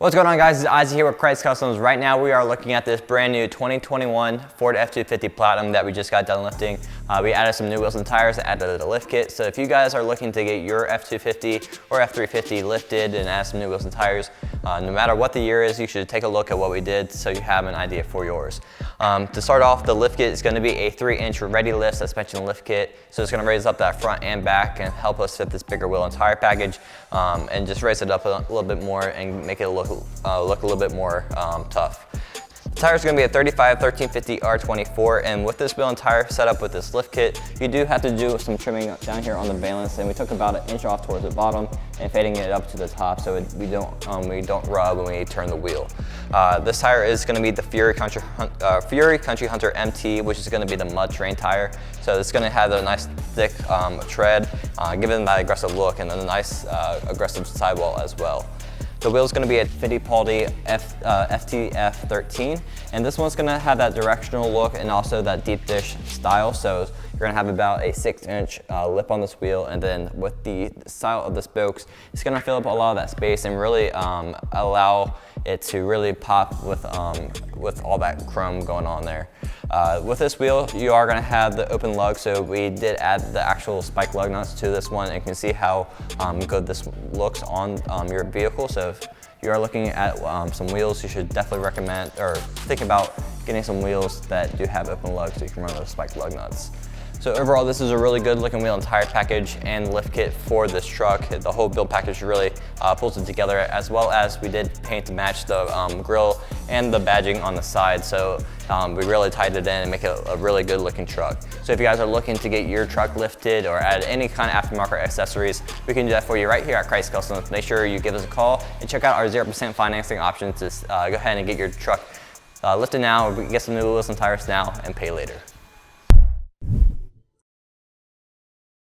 What's going on, guys? It's Ozzy here with Krietz Customs. Right now we are looking at this brand new 2021 Ford F-250 Platinum that we just got done lifting. We added some new wheels and tires, added a lift kit. So if you guys are looking to get your F-250 or F-350 lifted and add some new wheels and tires, no matter what the year is, you should take a look at what we did so you have an idea for yours. To start off, the lift kit is going to be a 3-inch ReadyLIFT suspension lift kit. So it's going to raise up that front and back and help us fit this bigger wheel and tire package, and just raise it up a little bit more and make it look a little bit more tough. The tire is going to be a 35 1350 R24, and with this wheel and tire setup with this lift kit, you do have to do some trimming down here on the valence, and we took about an inch off towards the bottom and fading it up to the top so we don't rub when we turn the wheel. This tire is going to be the Fury Country Hunter MT, which is going to be the mud terrain tire. So it's going to have a nice thick tread, given that aggressive look, and a nice aggressive sidewall as well. The wheel is going to be a Fitipaldi FTF 13, and this one's going to have that directional look and also that deep dish style. So you're going to have about a 6-inch lip on this wheel, and then with the style of the spokes, it's going to fill up a lot of that space and really allow it to really pop with all that chrome going on there. With this wheel, you are going to have the open lug, so we did add the actual spike lug nuts to this one, and you can see how good this looks on your vehicle. So if you are looking at some wheels, you should definitely recommend or think about getting some wheels that do have open lugs so you can run those spike lug nuts. So overall, this is a really good looking wheel and tire package and lift kit for this truck. The whole build package really pulls it together, as well as we did paint to match the grill and the badging on the side. So we really tied it in and make it a really good looking truck. So if you guys are looking to get your truck lifted or add any kind of aftermarket accessories, we can do that for you right here at Krietz Customs. Make sure you give us a call and check out our 0% financing options to go ahead and get your truck lifted now, or get some new wheels and tires now and pay later.